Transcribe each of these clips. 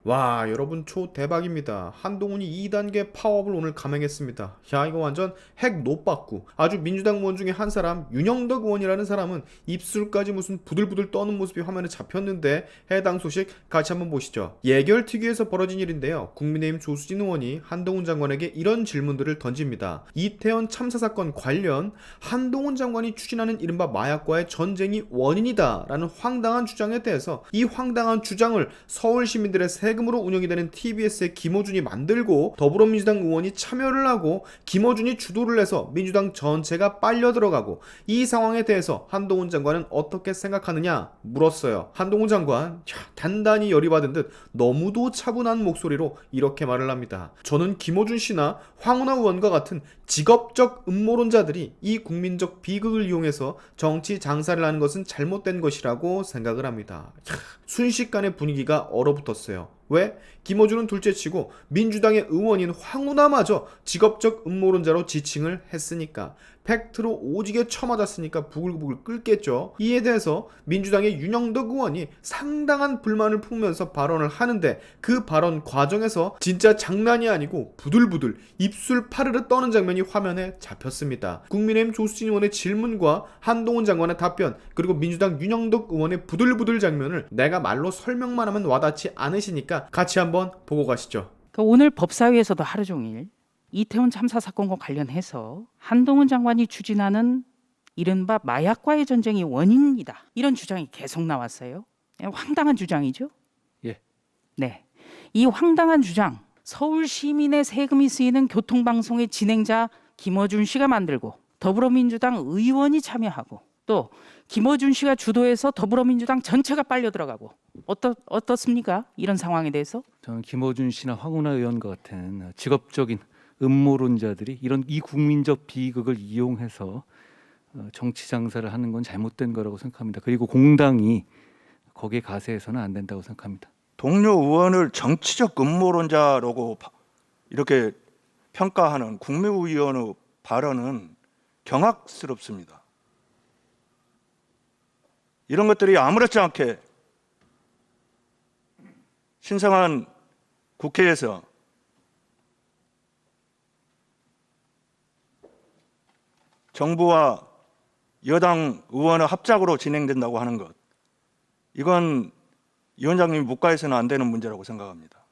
와, 여러분 대박입니다. 한동훈이 2단계 파업을 오늘 감행했습니다. 야, 이거 완전 핵 노빠꾸. 아주 민주당 의원 중에 한 사람, 윤영덕 의원이라는 사람은 입술까지 무슨 부들부들 떠는 모습이 화면에 잡혔는데 해당 소식 같이 한번 보시죠. 예결특위에서 벌어진 일인데요. 국민의힘 조수진 의원이 한동훈 장관에게 이런 질문들을 던집니다. 이태원 참사 사건 관련 한동훈 장관이 추진하는 이른바 마약과의 전쟁이 원인이다 라는 황당한 주장에 대해서 이 황당한 주장을 서울 시민들의 세금으로 운영이 되는 TBS의 김어준이 만들고 더불어민주당 의원이 참여를 하고 김어준이 주도를 해서 민주당 전체가 빨려 들어가고 이 상황에 대해서 한동훈 장관은 어떻게 생각하느냐 물었어요. 한동훈 장관 단단히 열이 받은 듯 너무도 차분한 목소리로 이렇게 말을 합니다. 저는 김어준 씨나 황운하 의원과 같은 직업적 음모론자들이 이 국민적 비극을 이용해서 정치 장사를 하는 것은 잘못된 것이라고 생각을 합니다. 순식간에 분위기가 얼어붙었어요. 왜? 김어준은 둘째치고 민주당의 의원인 황운하마저 직업적 음모론자로 지칭을 했으니까, 팩트로 오지게 쳐맞았으니까 부글부글 끓겠죠. 이에 대해서 민주당의 윤영덕 의원이 상당한 불만을 품으면서 발언을 하는데, 그 발언 과정에서 진짜 장난이 아니고 부들부들 입술 파르르 떠는 장면이 화면에 잡혔습니다. 국민의힘 조수진 의원의 질문과 한동훈 장관의 답변, 그리고 민주당 윤영덕 의원의 부들부들 장면을 내가 말로 설명만 하면 와닿지 않으시니까 같이 한번 보고 가시죠. 오늘 법사위에서도 하루 종일 이태원 참사 사건과 관련해서 한동훈 장관이 추진하는 이른바 마약과의 전쟁이 원인이다, 이런 주장이 계속 나왔어요. 황당한 주장이죠. 예. 네, 이 황당한 주장, 서울 시민의 세금이 쓰이는 교통방송의 진행자 김어준 씨가 만들고 더불어민주당 의원이 참여하고 또 김어준 씨가 주도해서 더불어민주당 전체가 빨려 들어가고 어떻습니까? 이런 상황에 대해서 저는 김어준 씨나 황운하 의원과 같은 직업적인 음모론자들이 이 국민적 비극을 이용해서 정치 장사를 하는 건 잘못된 거라고 생각합니다. 그리고 공당이 거기에 가세해서는 안 된다고 생각합니다. 동료 의원을 정치적 음모론자라고 이렇게 평가하는 국무위원의 발언은 경악스럽습니다. 이런 것들이 아무렇지 않게 신성한 국회에서 정부와 여당 의원의 합작으로 진행된다고 하는 것, 이건 위원장님이 묵과해서는 안 되는 문제라고 생각합니다.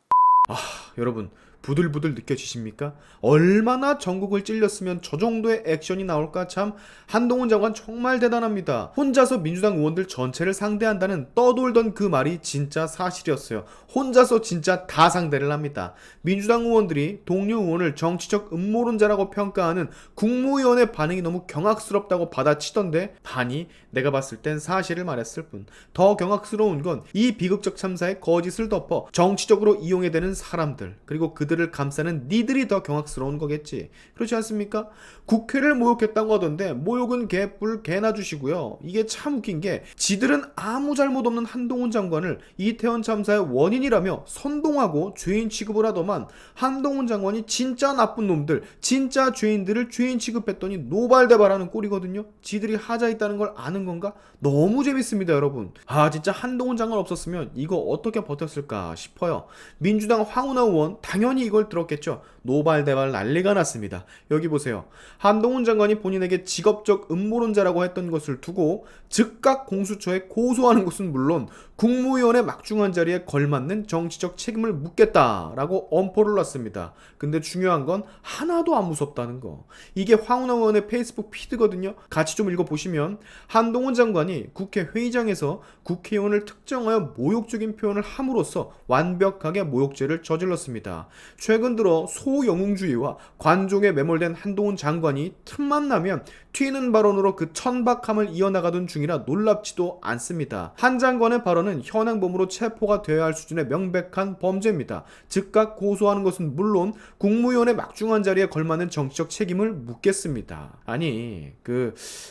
여러분 부들부들 느껴지십니까? 얼마나 전국을 찔렸으면 저 정도의 액션이 나올까. 참, 한동훈 장관 정말 대단합니다. 혼자서 민주당 의원들 전체를 상대한다는 떠돌던 그 말이 진짜 사실이었어요. 혼자서 진짜 다 상대를 합니다. 민주당 의원들이 동료 의원을 정치적 음모론자라고 평가하는 국무위원의 반응이 너무 경악스럽다고 받아치던데, 아니 내가 봤을 땐 사실을 말했을 뿐. 더 경악스러운 건 이 비극적 참사에 거짓을 덮어 정치적으로 이용해대는 사람들, 그리고 그들을 감싸는 니들이 더 경악스러운 거겠지. 그렇지 않습니까? 국회를 모욕했다고 하던데 모욕은 개뿔 개나 주시고요. 이게 참 웃긴 게, 지들은 아무 잘못 없는 한동훈 장관을 이태원 참사의 원인이라며 선동하고 죄인 취급을 하더만, 한동훈 장관이 진짜 나쁜 놈들, 진짜 죄인들을 죄인 취급했더니 노발대발하는 꼴이거든요. 지들이 하자 있다는 걸 아는 건가? 너무 재밌습니다, 여러분. 진짜 한동훈 장관 없었으면 이거 어떻게 버텼을까 싶어요. 민주당 황운하 의원 당연히 이걸 들었겠죠. 노발대발 난리가 났습니다. 여기 보세요. 한동훈 장관이 본인에게 직업적 음모론자라고 했던 것을 두고 즉각 공수처에 고소하는 것은 물론 국무위원의 막중한 자리에 걸맞는 정치적 책임을 묻겠다라고 엄포를 놨습니다. 근데 중요한 건 하나도 안 무섭다는 거. 이게 황운하 의원의 페이스북 피드거든요. 같이 좀 읽어보시면, 한동훈 장관이 국회 회의장에서 국회의원을 특정하여 모욕적인 표현을 함으로써 완벽하게 모욕죄를 저질렀습니다. 최근 들어 소영웅주의와 관종에 매몰된 한동훈 장관이 틈만 나면 튀는 발언으로 그 천박함을 이어나가던 중이라 놀랍지도 않습니다. 한 장관의 발언은 현행범으로 체포가 되어야 할 수준의 명백한 범죄입니다. 즉각 고소하는 것은 물론 국무위원의 막중한 자리에 걸맞는 정치적 책임을 묻겠습니다. 아니,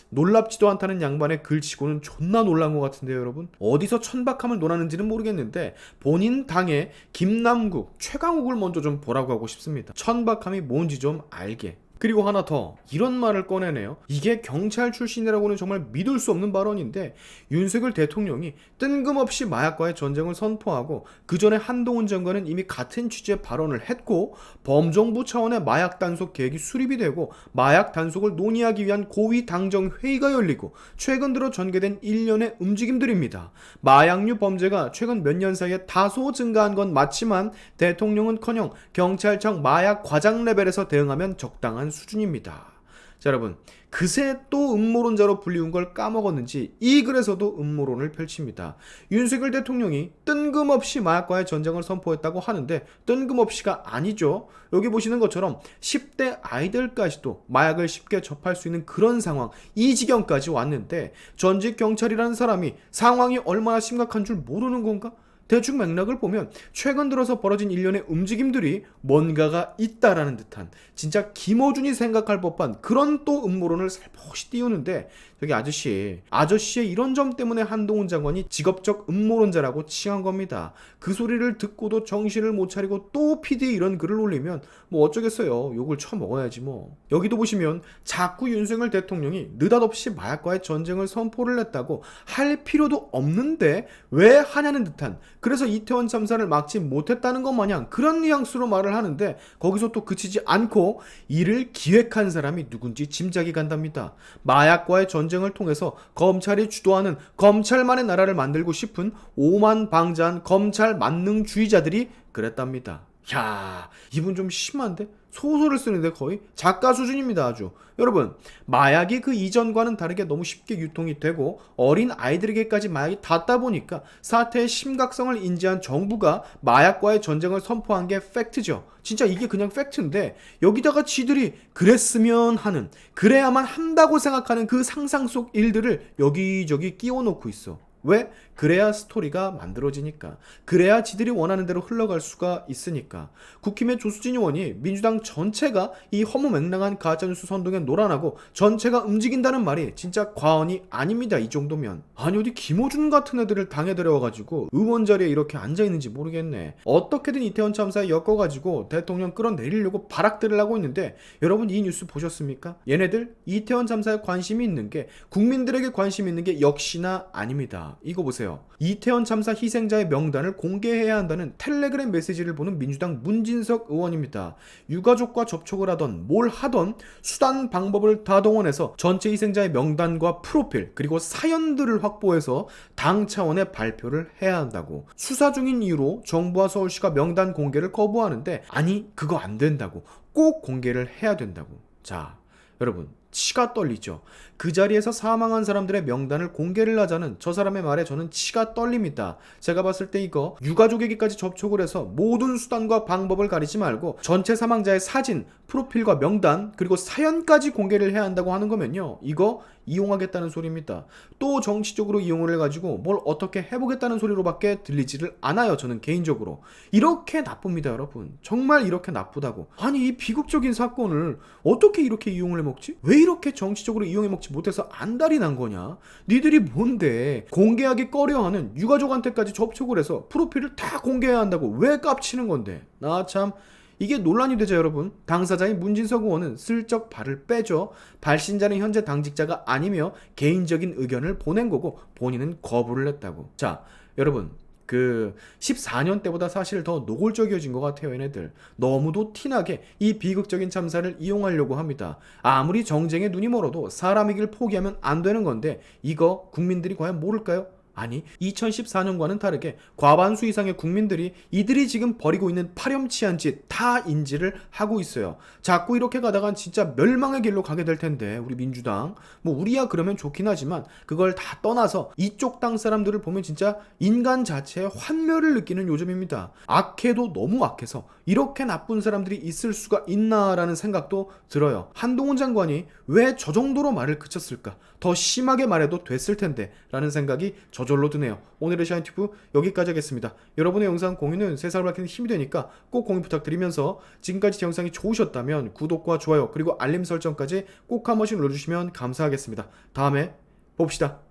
놀랍지도 않다는 양반의 글치고는 존나 놀란 것 같은데요, 여러분. 어디서 천박함을 논하는지는 모르겠는데 본인 당의 김남국, 최강욱을 먼저 좀 보라고 하고 싶습니다. 천박함이 뭔지 좀 알게. 그리고 하나 더 이런 말을 꺼내네요. 이게 경찰 출신이라고는 정말 믿을 수 없는 발언인데 윤석열 대통령이 뜬금없이 마약과의 전쟁을 선포하고 그 전에 한동훈 장관은 이미 같은 취지의 발언을 했고 범정부 차원의 마약 단속 계획이 수립이 되고 마약 단속을 논의하기 위한 고위 당정 회의가 열리고 최근 들어 전개된 일련의 움직임들입니다. 마약류 범죄가 최근 몇 년 사이에 다소 증가한 건 맞지만 대통령은커녕 경찰청 마약 과장 레벨에서 대응하면 적당한 수준입니다. 자, 여러분, 그새 또 음모론자로 불리운 걸 까먹었는지 이 글에서도 음모론을 펼칩니다. 윤석열 대통령이 뜬금없이 마약과의 전쟁을 선포했다고 하는데 뜬금없이가 아니죠. 여기 보시는 것처럼 10대 아이들까지도 마약을 쉽게 접할 수 있는 그런 상황, 이 지경까지 왔는데 전직 경찰이라는 사람이 상황이 얼마나 심각한 줄 모르는 건가? 대충 맥락을 보면 최근 들어서 벌어진 일련의 움직임들이 뭔가가 있다라는 듯한 진짜 김어준이 생각할 법한 그런 또 음모론을 살포시 띄우는데 저기 아저씨의 이런 점 때문에 한동훈 장관이 직업적 음모론자라고 칭한 겁니다. 그 소리를 듣고도 정신을 못 차리고 또 PD에 이런 글을 올리면 뭐 어쩌겠어요. 욕을 쳐먹어야지 뭐. 여기도 보시면 자꾸 윤석열 대통령이 느닷없이 마약과의 전쟁을 선포를 했다고 할 필요도 없는데 왜 하냐는 듯한, 그래서 이태원 참사를 막지 못했다는 것 마냥 그런 뉘앙스로 말을 하는데 거기서 또 그치지 않고 이를 기획한 사람이 누군지 짐작이 간답니다. 마약과의 전쟁을 통해서 검찰이 주도하는 검찰만의 나라를 만들고 싶은 오만방자한 검찰 만능주의자들이 그랬답니다. 야, 이분 좀 심한데? 소설을 쓰는데 거의 작가 수준입니다. 아주. 여러분, 마약이 그 이전과는 다르게 너무 쉽게 유통이 되고 어린 아이들에게까지 마약이 닿다 보니까 사태의 심각성을 인지한 정부가 마약과의 전쟁을 선포한 게 팩트죠. 진짜 이게 그냥 팩트인데 여기다가 지들이 그랬으면 하는, 그래야만 한다고 생각하는 그 상상 속 일들을 여기저기 끼워놓고 있어. 왜? 그래야 스토리가 만들어지니까. 그래야 지들이 원하는 대로 흘러갈 수가 있으니까. 국힘의 조수진 의원이 민주당 전체가 이 허무맹랑한 가짜뉴스 선동에 노란하고 전체가 움직인다는 말이 진짜 과언이 아닙니다. 이 정도면. 아니 어디 김어준 같은 애들을 당에 들여와가지고 의원 자리에 이렇게 앉아있는지 모르겠네. 어떻게든 이태원 참사에 엮어가지고 대통령 끌어내리려고 발악들을 하고 있는데 여러분 이 뉴스 보셨습니까? 얘네들 이태원 참사에 관심이 있는 게, 국민들에게 관심이 있는 게 역시나 아닙니다. 이거 보세요. 이태원 참사 희생자의 명단을 공개해야 한다는 텔레그램 메시지를 보는 민주당 문진석 의원입니다. 유가족과 접촉을 하던 뭘 하던 수단 방법을 다 동원해서 전체 희생자의 명단과 프로필 그리고 사연들을 확보해서 당 차원의 발표를 해야 한다고. 수사 중인 이유로 정부와 서울시가 명단 공개를 거부하는데 아니 그거 안 된다고, 꼭 공개를 해야 된다고. 자, 여러분 치가 떨리죠. 그 자리에서 사망한 사람들의 명단을 공개를 하자는 저 사람의 말에 저는 치가 떨립니다. 제가 봤을 때 이거 유가족에게까지 접촉을 해서 모든 수단과 방법을 가리지 말고 전체 사망자의 사진, 프로필과 명단 그리고 사연까지 공개를 해야 한다고 하는 거면요, 이거 이용하겠다는 소리입니다. 또 정치적으로 이용을 해가지고 뭘 어떻게 해보겠다는 소리로밖에 들리지를 않아요. 저는 개인적으로 이렇게 나쁩니다. 여러분 정말 이렇게 나쁘다고. 아니 이 비극적인 사건을 어떻게 이렇게 이용을 해먹지? 왜 이렇게 정치적으로 이용해먹지 못해서 안달이 난 거냐? 니들이 뭔데 공개하기 꺼려하는 유가족한테까지 접촉을 해서 프로필을 다 공개해야 한다고 왜 깝치는 건데? 나 참 이게 논란이 되죠. 여러분, 당사자인 문진석 의원은 슬쩍 발을 빼죠. 발신자는 현재 당직자가 아니며 개인적인 의견을 보낸 거고 본인은 거부를 했다고. 자, 여러분 그 14년 때보다 사실 더 노골적이어진 것 같아요. 얘네들 너무도 티나게 이 비극적인 참사를 이용하려고 합니다. 아무리 정쟁에 눈이 멀어도 사람이길 포기하면 안 되는 건데 이거 국민들이 과연 모를까요? 아니 2014년과는 다르게 과반수 이상의 국민들이 이들이 지금 벌이고 있는 파렴치한 짓 다 인지를 하고 있어요. 자꾸 이렇게 가다간 진짜 멸망의 길로 가게 될 텐데 우리 민주당 뭐 우리야 그러면 좋긴 하지만 그걸 다 떠나서 이쪽 당 사람들을 보면 진짜 인간 자체의 환멸을 느끼는 요즘입니다. 악해도 너무 악해서 이렇게 나쁜 사람들이 있을 수가 있나라는 생각도 들어요. 한동훈 장관이 왜 저 정도로 말을 그쳤을까? 더 심하게 말해도 됐을 텐데 라는 생각이 저절로 드네요. 오늘의 샤인튜브 여기까지 하겠습니다. 여러분의 영상 공유는 세상을 밝히는 힘이 되니까 꼭 공유 부탁드리면서 지금까지 제 영상이 좋으셨다면 구독과 좋아요 그리고 알림 설정까지 꼭 한 번씩 눌러주시면 감사하겠습니다. 다음에 봅시다.